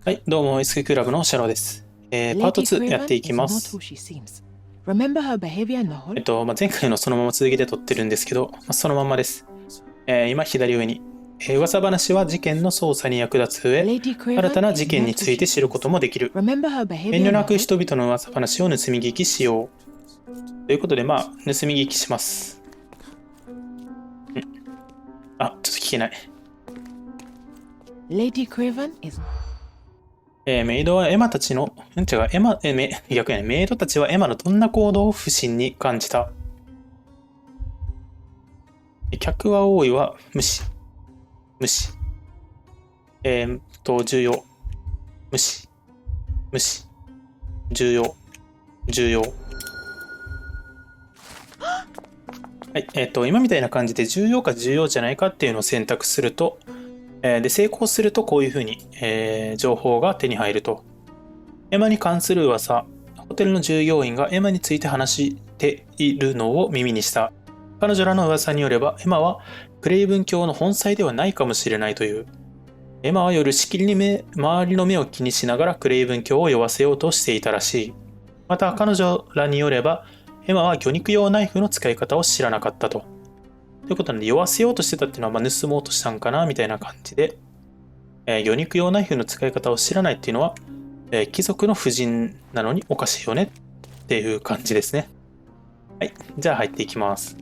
はい、どうも S級くらぶのシャロです。パート2やっていきます。前回のそのまま続きで撮ってるんですけど、そのままです。今左上に、噂話は事件の捜査に役立つ上、新たな事件について知ることもできる。遠慮なく人々の噂話を盗み聞きしよう。ということで、盗み聞きします。ちょっと聞けない。メイドはエマたちの、逆やね、メイドたちはエマのどんな行動を不審に感じた。客は多いは無視。重要。無視。重要。はい、今みたいな感じで重要か重要じゃないかっていうのを選択すると、で成功するとこういうふうに、情報が手に入ると。エマに関する噂、ホテルの従業員がエマについて話しているのを耳にした。彼女らの噂によれば、エマはクレイブン教の本妻ではないかもしれないという。エマは夜しきりに周りの目を気にしながらクレイブン教を酔わせようとしていたらしい。また彼女らによれば、エマは魚肉用ナイフの使い方を知らなかったと。ということなんで、酔わせようとしてたっていうのは、盗もうとしたんかなみたいな感じで、魚肉用ナイフの使い方を知らないっていうのは、貴族の婦人なのにおかしいよねっていう感じですね。はい、じゃあ入っていきます。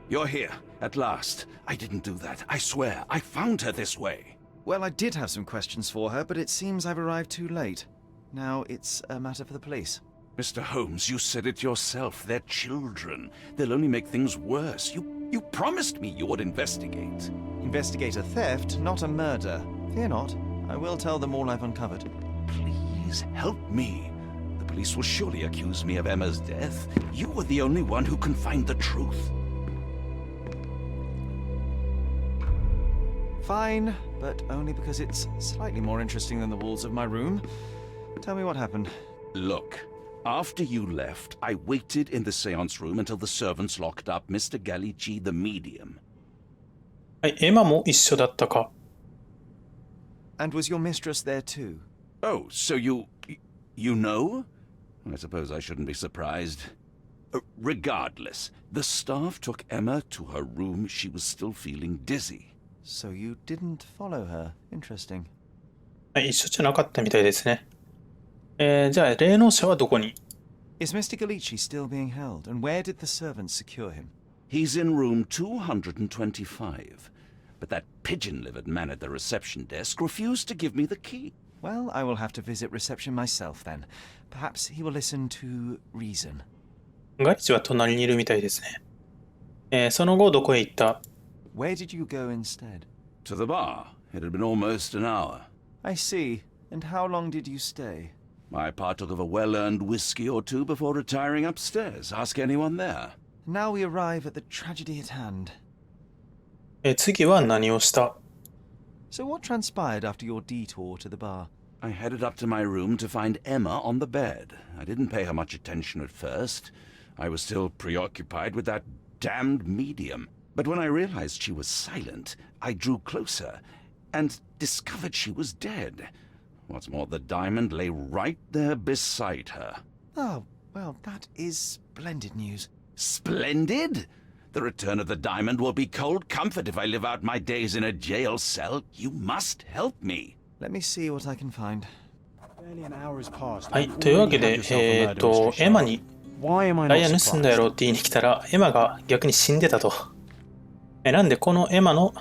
You're here, at last. I didn't do that. I swear, I found her this way. Well, I did have some questions for her, but it seems I've arrived too late. Now it's a matter for the police. Mr. Holmes, you said it yourself. They're children. They'll only make things worse. You promised me you would investigate. Investigate a theft, not a murder. Fear not. I will tell them all I've uncovered. Please help me. The police will surely accuse me of Emma's death. You were the only one who can find the truth. Fine, but only because it's slightly more interesting than the walls of my room. Tell me what happened. Look, after you left, I waited in the seance room until the servants locked up Mr. Gallici, the medium. はい、エマも一緒だったか。And was your mistress there too? Oh, so you know? I suppose I shouldn't be surprised. Regardless, the staff took Emma to her room. She was still feeling dizzy. So you didn't follow her. Interesting. はい、一緒じゃなかったみたいですね。じゃあ、霊能者はどこに？ Is Mr. Gallici still being held? And where did the servants secure him? He's in room 225. But that pigeon-livered man at the reception desk refused to give me the key. Well, I will have to visit reception myself then. Perhaps he will listen to reason. ガリチは隣にいるみたいですね。その後どこへ行った？ Where did you go instead? To the bar. It had been almost an hour. I see. And how long did you stay? I partook of a well-earned whiskey or two before retiring upstairs. Ask anyone there. Now we arrive at the tragedy at hand. 次は何をした？ So what transpired after your detour to the bar? I headed up to my room to find Emma on the bed. I didn't pay her much attention at first. I was still preoccupied with that damned medium. But when I realized she was silent, I drew closer and discovered she was dead. What's more, the diamond lay right there beside her. Oh, well, that is splendid news. Splendid? The return of the diamond will be cold comfort if I live out my days in a jail cell. You must help me. Let me see what I can find. はい、というわけで、エマにダイヤ盗んだやろって言いに来たら、エマが逆に死んでたと。なんでこのエマの、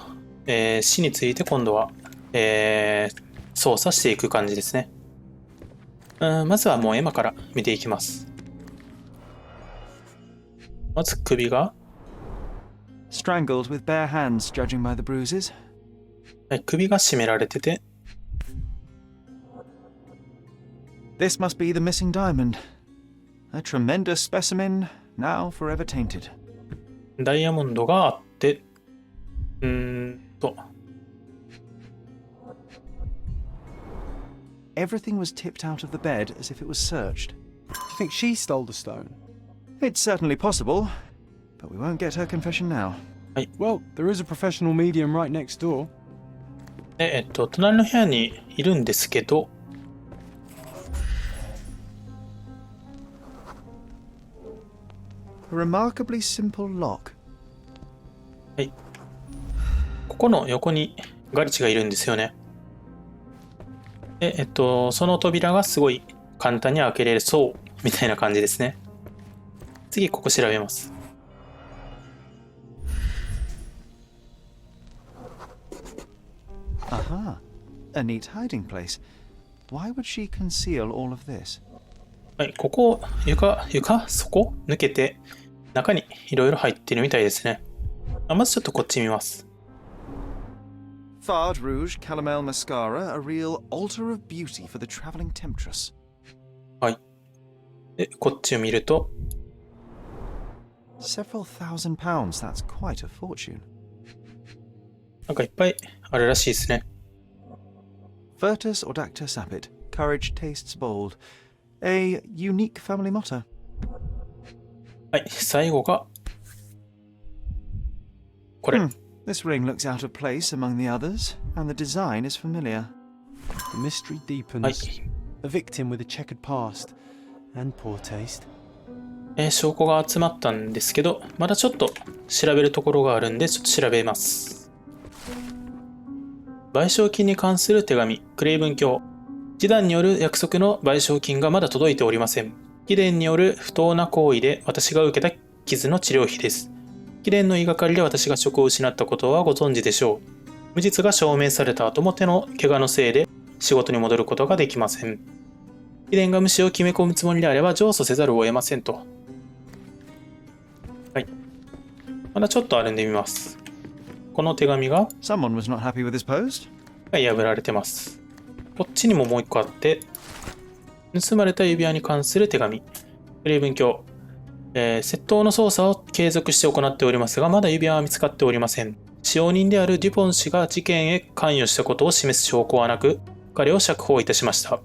死について今度は、捜査していく感じですね。まずはもうエマから見ていきます。まず首が Strangled with bare hands, judging by the bruises. はい、首が絞められてて This must be the missing diamond. A tremendous specimen, now forever tainted. ダイヤモンドがあって、Everything was tipped out of the bed as if it was searched. Do you think she stole the stone? It's certainly possible, but we won't get her confession now. Well, there is a professional medium right next door. で、隣の部屋にいるんですけど、A remarkably simple lock. はい。ここの横にガリチがいるんですよね。で、その扉がすごい簡単に開けれそうみたいな感じですね。次、ここ調べます。Aha. A neat hiding place. Why would she conceal all of this? はい、ここ、そこ抜けて、中にいろいろ入ってるみたいですね。まずちょっとこっち見ます。Fard Rouge Calomel Mascara, a real altar of beauty for the traveling temptress. はい。で、こっちを見ると、Several thousand pounds, that's quite a fortune. なんかいっぱいあるらしいですね。Virtus Audacta Sapit, courage tastes bold. A unique family motto. はい、最後が、これ。This ring looks out of place among the others, and the design is familiar. The mystery deepens. はい。A victim with a checkered past and poor taste. 証拠が集まったんですけど、まだちょっと調べるところがあるんで、ちょっと調べます。賠償金に関する手紙、クレイブン卿。示談による約束の賠償金がまだ届いておりません。貴殿による不当な行為で私が受けた傷の治療費です。貴殿の言いがかりで私が職を失ったことはご存知でしょう。無実が証明された後も手の怪我のせいで仕事に戻ることができません。貴殿が無視を決め込むつもりであれば上訴せざるを得ませんと。はい。まだちょっとあるんでみます。この手紙が Someone was not happy with his post. 破られてます。こっちにももう一個あって、盗まれた指輪に関する手紙。クレイブン卿。窃盗の捜査を継続して行っておりますが、まだ指輪は見つかっておりません。使用人であるデュポン氏が事件へ関与したことを示す証拠はなく、彼を釈放いたしました。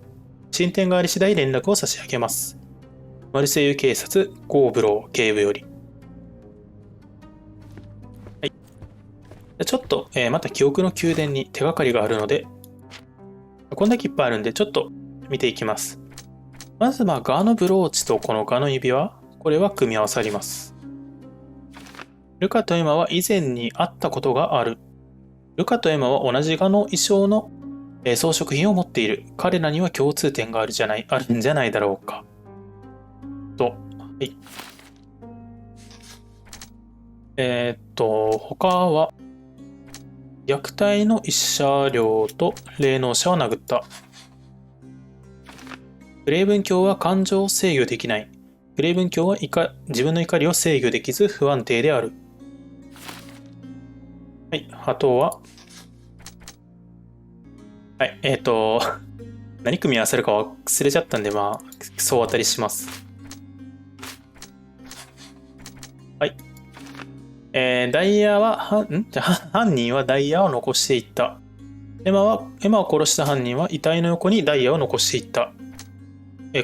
進展があり次第連絡を差し上げます。マルセイユ警察、ゴーブロー警部より。はい。ちょっと、また記憶の宮殿に手がかりがあるので、こんだけいっぱいあるんで、ちょっと見ていきます。まず、ガのブローチとこのガの指輪。これは組み合わさります。ルカとエマは以前に会ったことがある。ルカとエマは同じガの衣装の装飾品を持っている。彼らには共通点があるんじゃないだろうか。はい。他は、虐待の一車両と霊能者を殴った。クレイブン卿は感情を制御できない。クレイブン卿は自分の怒りを制御できず不安定である。はい、あとは、はい、何組み合わせるか忘れちゃったんで、総当たりします。はい。ダイヤは、犯人はダイヤを残していった。エマを殺した犯人は遺体の横にダイヤを残していった。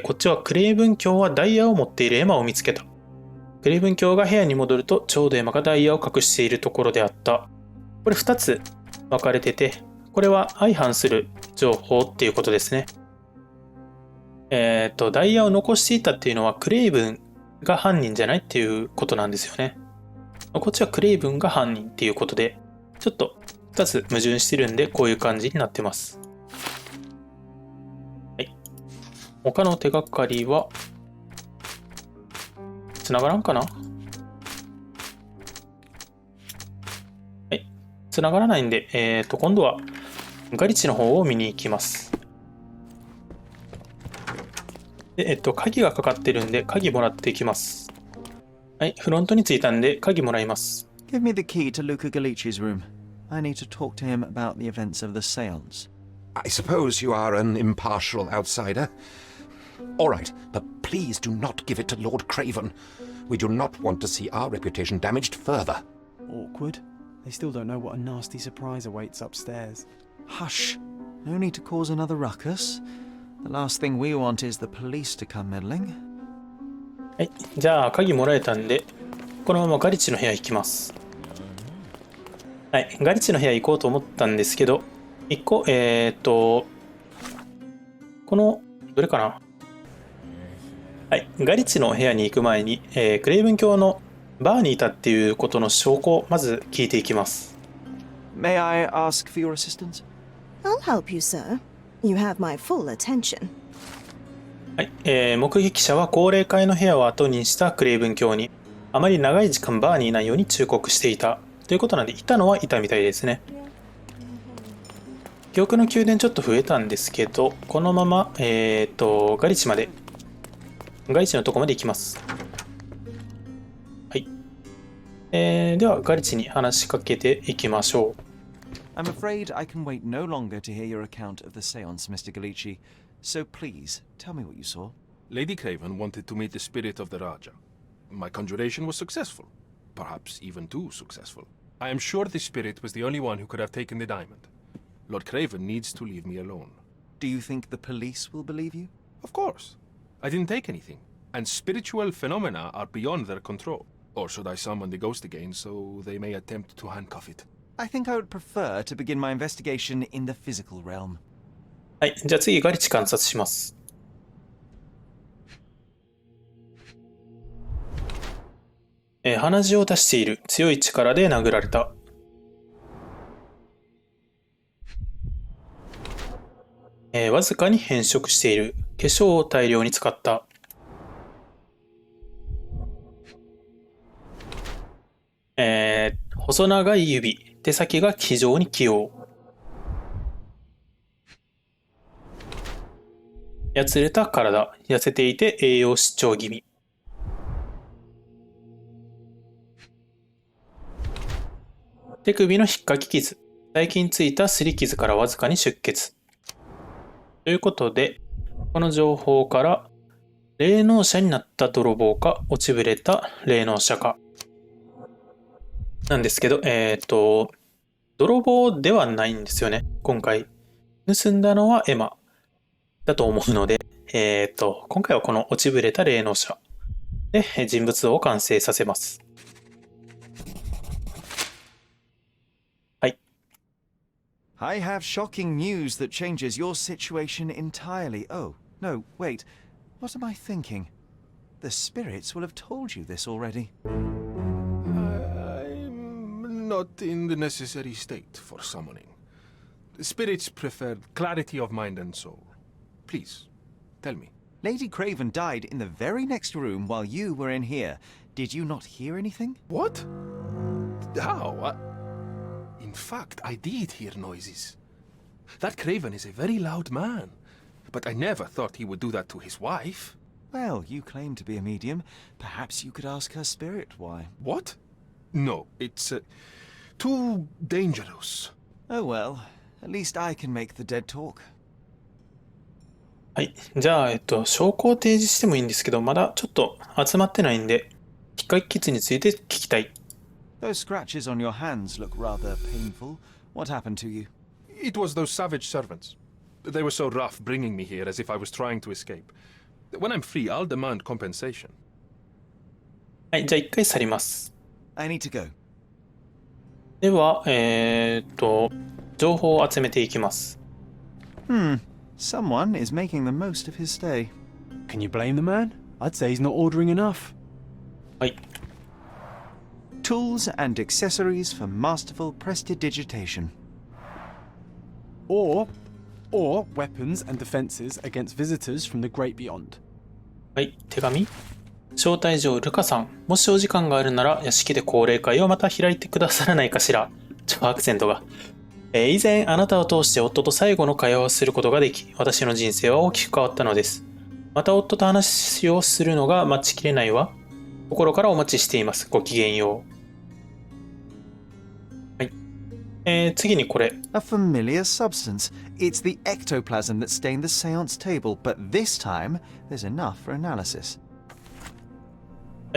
こっちはクレイブン卿はダイヤを持っているエマを見つけた。クレイブン卿が部屋に戻るとちょうどエマがダイヤを隠しているところであった。これ2つ分かれてて、これは相反する情報っていうことですね。ダイヤを残していたっていうのはクレイブンが犯人じゃないっていうことなんですよね。こっちはクレイブンが犯人っていうことで、ちょっと2つ矛盾してるんでこういう感じになってます。他の手がかりは繋がらんかな？はい。繋がらないんで、今度はガリチの方を見に行きます。で、鍵がかかってるんで、鍵もらっていきます。はい、フロントに着いたんで、鍵もらいます。Give me the key to Luca Galici's room. I need to talk to him about the events of the seance. I suppose you are an impartial outsider. All right, but please do not give it to Lord Craven. We do not want to see our reputation damaged further. Awkward. They still don't know what a nasty surprise awaits upstairs. Hush. No need to cause another ruckus. The last thing we want is the police to come meddling. はい、じゃあ鍵もらえたんで、このままガリチの部屋行きます。はい、ガリチの部屋行こうと思ったんですけど、一個、この、どれかな。はい、ガリチの部屋に行く前に、クレイブン卿のバーにいたっていうことの証拠をまず聞いていきます。May I ask for your assistance? I'll help you, sir. You have my full attention. はい、目撃者は高齢会の部屋を後にしたクレイブン卿にあまり長い時間バーにいないように忠告していたということなんで、いたのはいたみたいですね。記憶の宮殿ちょっと増えたんですけど、このまま、ガリチのとこまで行きます。はい。ではガリチに話しかけていきましょう。I'm afraid I can wait no longer to hear your account of the seance, Mr. Galici. So please, tell me what you saw. Lady Craven wanted to meet the spirit of the Raja. My conjuration was successful. Perhaps even too successful. I am sure the spirit was the only one who could have taken the diamond. Lord Craven needs to leave me alone. Do you think the police will believe you? Of course. I didn't take anything, and spiritual phenomena are beyond their control. Or should I summon the ghost again so they may attempt to handcuff it? I think I would prefer to begin my investigation in the physical realm. はい、じゃあ次ガリチ観察します。鼻血を出している。強い力で殴られた。わずかに変色している。化粧を大量に使った。細長い指。手先が非常に器用。やつれた体。痩せていて栄養失調気味。手首の引っかき傷。最近ついた擦り傷からわずかに出血。ということで、この情報から、霊能者になった泥棒か、落ちぶれた霊能者か。なんですけど、泥棒ではないんですよね、今回。盗んだのはエマだと思うので、今回はこの落ちぶれた霊能者で人物像を完成させます。はい。I have shocking news that changes your situation entirely. Oh, no, wait. What am I thinking? The spirits will have told you this already. I'm not in the necessary state for summoning. Spirits prefer clarity of mind and soul. Please, tell me. Lady Craven died in the very next room while you were in here. Did you not hear anything? What? How? In fact, I did hear noises. That Craven is a very loud man, but I never thought he would do that to his wife. Well, you claim to be a medium. Perhaps you could ask her spirit why. What? No, it's too dangerous. Oh well, at least I can make the dead talk. はい。じゃあ、証拠を提示してもいいんですけど、まだちょっと集まってないんで、引っかき傷について聞きたい。Those scratches on your hands look rather painful. What happened to you? It was those savage servants. They were so rough bringing me here as if I was trying to escape. When I'm free, I'll demand compensation. はい。じゃあ一回去ります。I need to go. では、情報を集めていきます。Someone is making the most of his stay. Can you blame the man? I'd say he's not ordering enough. はい。Tools and accessories for masterful prestidigitation. Or weapons and defenses against visitors from the great beyond. はい。手紙。招待状ルカさん。もしお時間があるなら屋敷で高齢会をまた開いてくださらないかしら。アクセントが。以前あなたを通して夫と最後の会話をすることができ、私の人生は大きく変わったのです。また夫と話をするのが待ちきれないわ。心からお待ちしています。ごきげんよう。はい。次にこれ。A familiar substance. It's the ectoplasm that stained the seance table, but this time there's enough for analysis.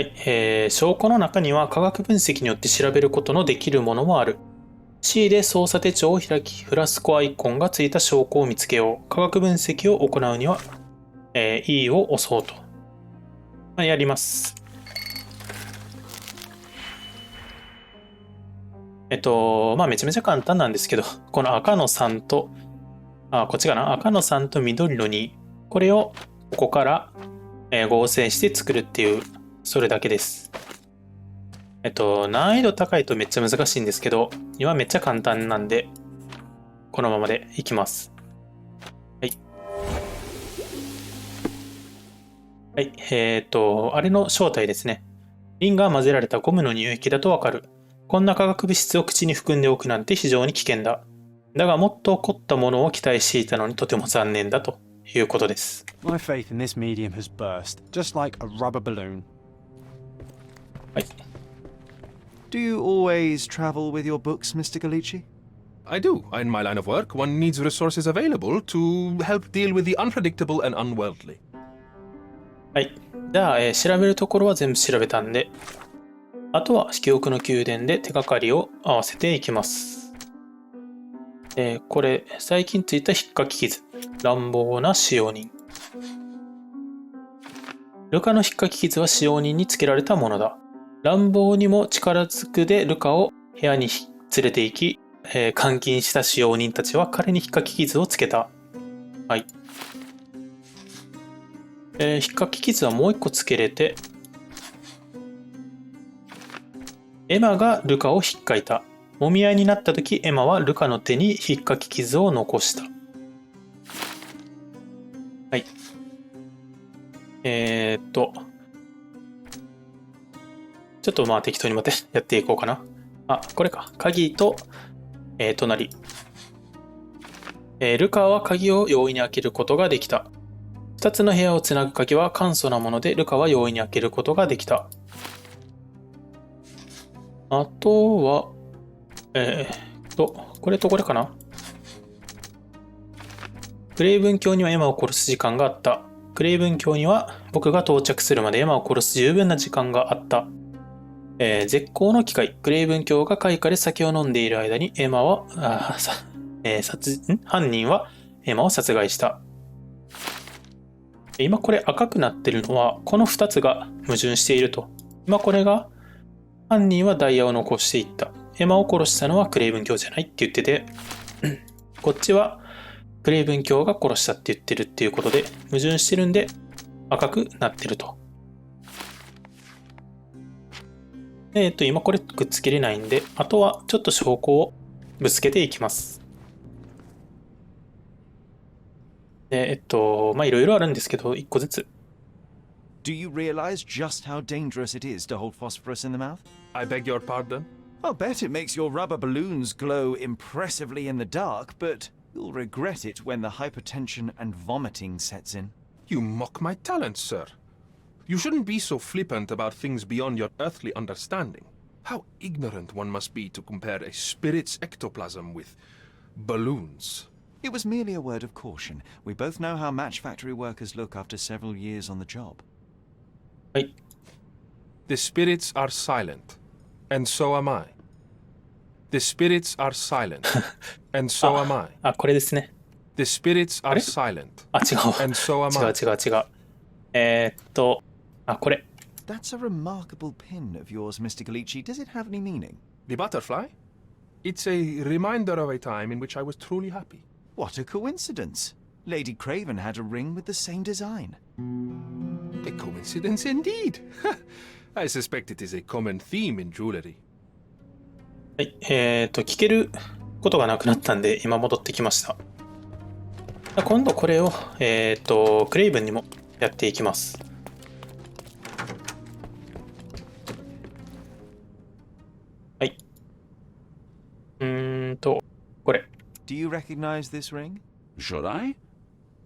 はい、証拠の中には科学分析によって調べることのできるものもある。C で操作手帳を開き、フラスコアイコンがついた証拠を見つけよう。科学分析を行うには、E を押そうと。やります。めちゃめちゃ簡単なんですけど、この赤の3と、こっちかな、赤の3と緑の2、これをここから、合成して作るっていう、それだけです。難易度高いとめっちゃ難しいんですけど、今めっちゃ簡単なんで、このままでいきます。はい。はい、あれの正体ですね。リンが混ぜられたゴムの乳液だとわかる。こんな化学物質を口に含んでおくなんて非常に危険だ。だがもっと凝ったものを期待していたのにとても残念だということです。My faith in this medium has burst, just like a rubber balloon. はい。Do you always travel with your books, Mr. Galici? I do. In my line of work, one needs resources available to help deal with the unpredictable and unworldly. はい。じゃあ、調べるところは全部調べたんで、あとは記憶の宮殿で手がかりを合わせていきます。これ、最近ついた引っかき傷。乱暴な使用人。ルカの引っかき傷は使用人につけられたものだ。乱暴にも力ずくでルカを部屋に連れて行き、監禁した使用人たちは彼に引っかき傷をつけた。はい。引っかき傷はもう一個つけれて、エマがルカを引っかいた。もみ合いになった時、エマはルカの手に引っかき傷を残した。はい。ちょっとまあ適当にやっていこうかな。これか。鍵と、隣。ルカは鍵を容易に開けることができた。2つの部屋をつなぐ鍵は簡素なもので、ルカは容易に開けることができた。あとは、これとこれかな。クレイブン卿にはエマを殺す時間があった。クレイブン卿には僕が到着するまでエマを殺す十分な時間があった。絶好の機会。クレイブン卿が開花で酒を飲んでいる間にエマは、犯人はエマを殺害した。今これ赤くなってるのは、この2つが矛盾していると。今これが、犯人はダイヤを残していった。エマを殺したのはクレイブン卿じゃないって言ってて、こっちはクレイブン卿が殺したって言ってるっていうことで、矛盾してるんで赤くなってると。今これくっつけれないんで、あとはちょっと証拠をぶつけていきます。で、まあいろいろあるんですけど、一個ずつ。Do you realize just how dangerous it is to hold phosphorus in the mouth? I beg your pardon? I'll bet it makes your rubber balloons glow impressively in the dark, but you'll regret it when the hypertension and vomiting sets in. You mock my talents, sir. You shouldn't be so flippant about things beyond your earthly understanding. How ignorant one must be to compare a spirit's ectoplasm with balloons. It was merely a word of caution. We both know how match factory workers look after several years on the job. はい。The spirits are silent, and so am I. The spirits are silent, and so am I. これですね。The spirits are silent, 違う。and so am I. 違う。これ。That's a remarkable pin of yours, Mr. Galici. Does it have any meaning? The butterfly? It's a reminder of a time in which I was truly happy. What a coincidence. Lady Craven had a ring with the same design. A coincidence indeed. I suspect it is a common theme in jewelry. はい。聞けることがなくなったんで、今戻ってきました。今度これを、クレイブンにもやっていきます。はい。これ。Do you recognize this ring? Should I?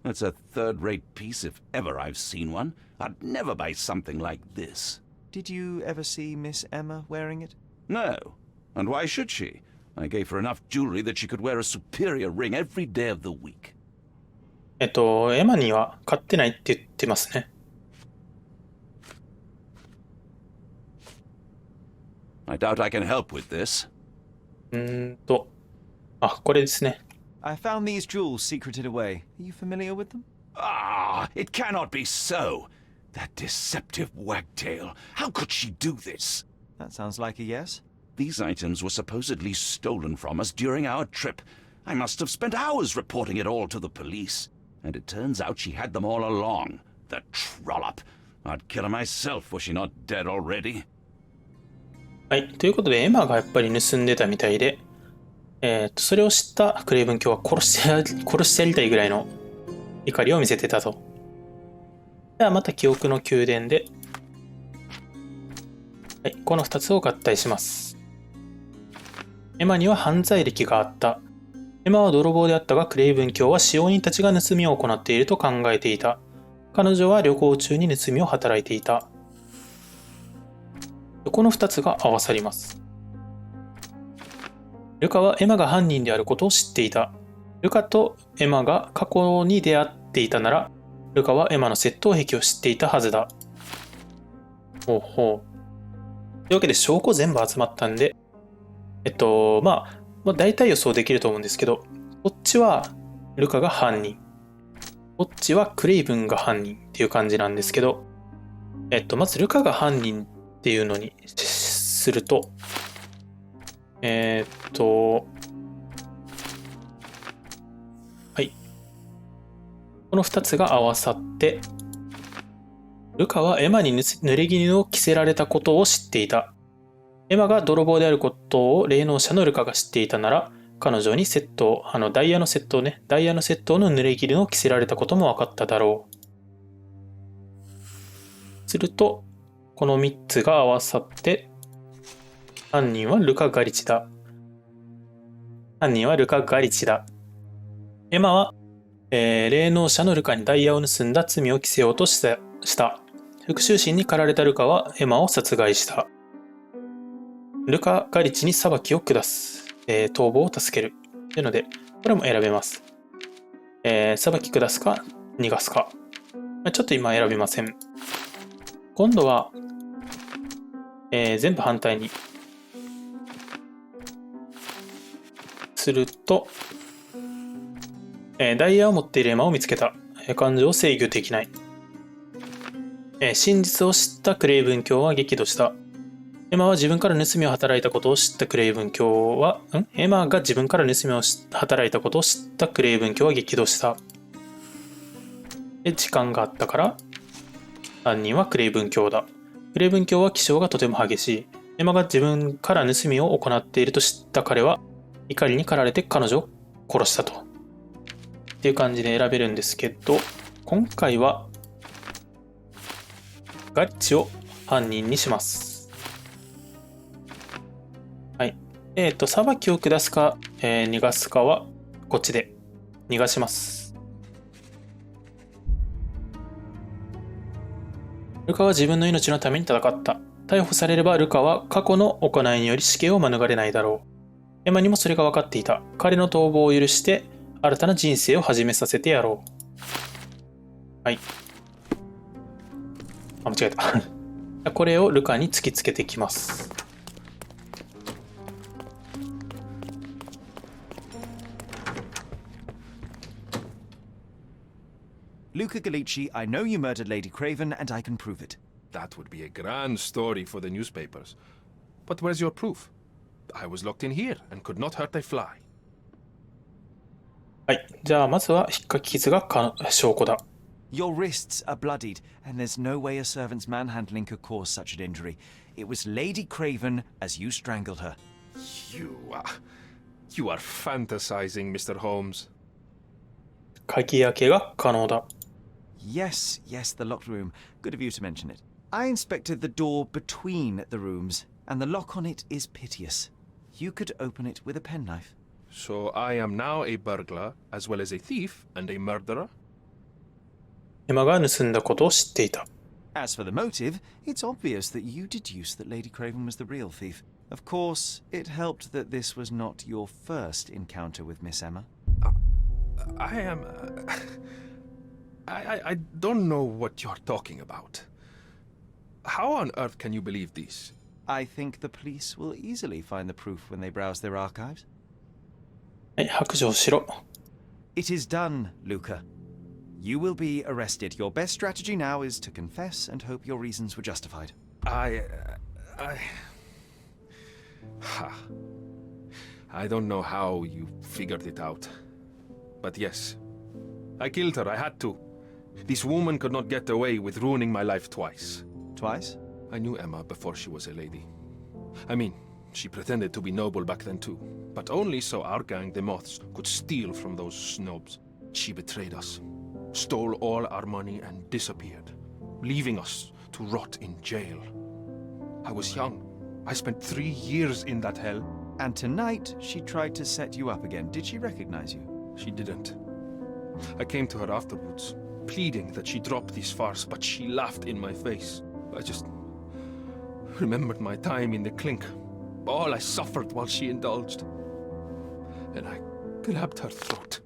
That's a third-rate piece if ever I've seen one. I'd never buy something like this. Did you ever see Miss Emma wearing it? No. And why should she? I gave her enough jewelry that she could wear a superior ring every day of the week. エマには買ってないって言ってますね。I doubt I can help with this. これですね。I found these jewels secreted away. Are you familiar with them? Ah, it cannot be so. That deceptive wagtail. How could she do this? That sounds like a yes. These items were supposedly stolen from us during our trip. I must have spent hours reporting it all to the police. And it turns out she had them all along. The trollop. I'd kill her myself were she not dead already. はい。ということで、エマがやっぱり盗んでたみたいで、それを知ったクレイブン卿は殺してやりたいぐらいの怒りを見せてたと。ではまた記憶の宮殿で、はい、この2つを合体します。エマには犯罪歴があった。エマは泥棒であったが、クレイブン卿は使用人たちが盗みを行っていると考えていた。彼女は旅行中に盗みを働いていた。この2つが合わさります。ルカはエマが犯人であることを知っていた。ルカとエマが過去に出会っていたなら、ルカはエマの窃盗癖を知っていたはずだ。ほうほう。というわけで証拠全部集まったんで、まあ大体予想できると思うんですけど、こっちはルカが犯人。こっちはクレイブンが犯人っていう感じなんですけど、まずルカが犯人っていうのにすると、はい。この2つが合わさって、ルカはエマに濡れ衣を着せられたことを知っていた。エマが泥棒であることを霊能者のルカが知っていたなら、彼女にダイヤの窃盗の濡れ衣を着せられたことも分かっただろう。すると、この3つが合わさって、犯人はルカ・ガリチだ。エマは、霊能者のルカにダイヤを盗んだ罪を着せようとした。復讐心に駆られたルカはエマを殺害した。ルカ・ガリチに裁きを下す。逃亡を助ける。というので、これも選べます。裁き下すか、逃がすか。ちょっと今選びません。今度は、全部反対にすると、ダイヤを持っているエマを見つけた。感情を制御できない。真実を知ったクレイブン卿は激怒した。エマは自分から盗みを働いたことを知ったクレイブン卿は、エマが自分から盗みを働いたことを知ったクレイブン卿は激怒した。で、時間があったから、犯人はクレイブン卿だ。クレイブン卿は気性がとても激しい。エマが自分から盗みを行っていると知った彼は、怒りに駆られて彼女を殺したと。っていう感じで選べるんですけど、今回は、ガリッチを犯人にします。はい。裁きを下すか、逃がすかは、こっちで逃がします。ルカは自分の命のために戦った。逮捕されればルカは過去の行いにより死刑を免れないだろう。エマにもそれが分かっていた。彼の逃亡を許して新たな人生を始めさせてやろう。はい。間違えた。これをルカに突きつけてきます。Luca Gallici, I know you murdered Lady Craven, and I can prove it. That would be a grand story for the newspapers. But where's your proof? I was locked in here and could not hurt a fly. はい。じゃあ、まずは引っかき傷が証拠だ。Your wrists are bloodied, and there's no way a servant's manhandling could cause such an injury. It was Lady Craven as you strangled her. You are fantasizing, Mr. Holmes. 鍵開けが可能だ。Yes, the locked room. Good of you to mention it. I inspected the door between the rooms, and the lock on it is piteous. You could open it with a penknife. So I am now a burglar, as well as a thief and a murderer? エマが盗んだことを知っていた。As for the motive, it's obvious that you deduced that Lady Craven was the real thief. Of course, it helped that this was not your first encounter with Miss Emma. I am... I don't know what you're talking about. How on earth can you believe this? I think the police will easily find the proof when they browse their archives. はい、白状しろ。It is done, Luca. You will be arrested. Your best strategy now is to confess and hope your reasons were justified. I don't know how you figured it out. But yes, I killed her. I had to. This woman could not get away with ruining my life twice. Twice? I knew Emma before she was a lady. I mean, she pretended to be noble back then too. But only so our gang, the Moths, could steal from those snobs. She betrayed us, stole all our money and disappeared, leaving us to rot in jail. I was young. I spent 3 years in that hell. And tonight, she tried to set you up again. Did she recognize you? She didn't. I came to her afterwards, pleading that she drop this farce, but she laughed in my face. I just remembered my time in the clink, all I suffered while she indulged. And I grabbed her throat.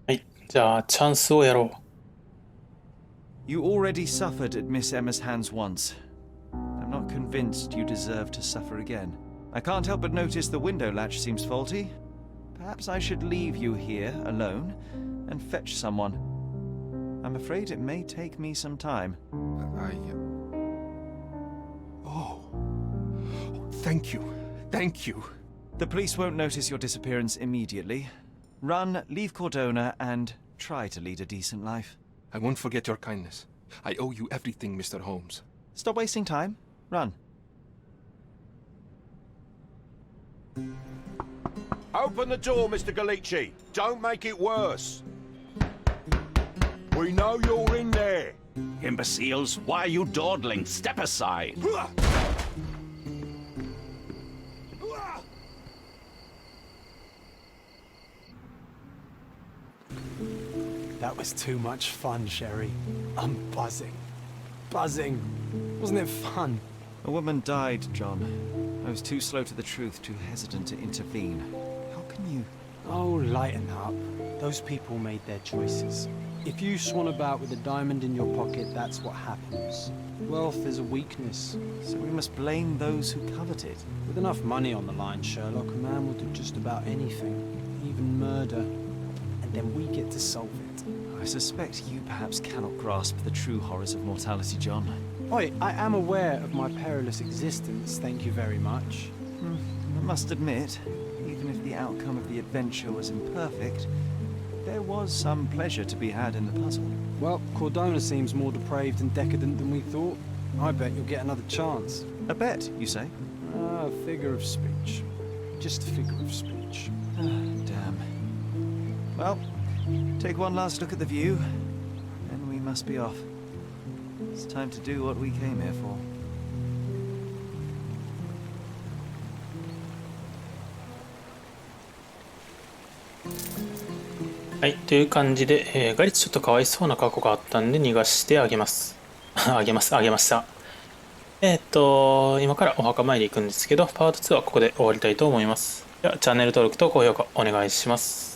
はい、じゃあチャンスをやろう。You already suffered at Miss Emma's hands once. I'm not convinced you deserve to suffer again. I can't help but notice the window latch seems faulty. Perhaps I should leave you here alone and fetch someone. I'm afraid it may take me some time. Oh, thank you. Thank you. The police won't notice your disappearance immediately. Run, leave Cordona, and try to lead a decent life. I won't forget your kindness. I owe you everything, Mr. Holmes. Stop wasting time. Run. Open the door, Mr. Galici. Don't make it worse. We know you're in there. Imbeciles, why are you dawdling? Step aside. That was too much fun, Sherry. I'm buzzing. Buzzing. Wasn't it fun? A woman died, John. I was too slow to the truth, too hesitant to intervene. How can you... Oh, lighten up. Those people made their choices. If you swan about with a diamond in your pocket, that's what happens. Wealth is a weakness. So we must blame those who covet it. With enough money on the line, Sherlock, a man will do just about anything, even murder. And then we get to solve it. I suspect you perhaps cannot grasp the true horrors of mortality, John. Oi, I am aware of my perilous existence, thank you very much. I must admit, even if the outcome of the adventure was imperfect, there was some pleasure to be had in the puzzle. Well, Cordona seems more depraved and decadent than we thought. I bet you'll get another chance. A bet, you say? A figure of speech. Just a figure of speech. Damn. Well, take one last look at the view, then we must be off. It's time to do what we came here for. はい、という感じで、ガリツちょっとかわいそうな過去があったんで逃がしてあげます。あげました。今からお墓参り行くんですけど、パート2はここで終わりたいと思います。では、チャンネル登録と高評価お願いします。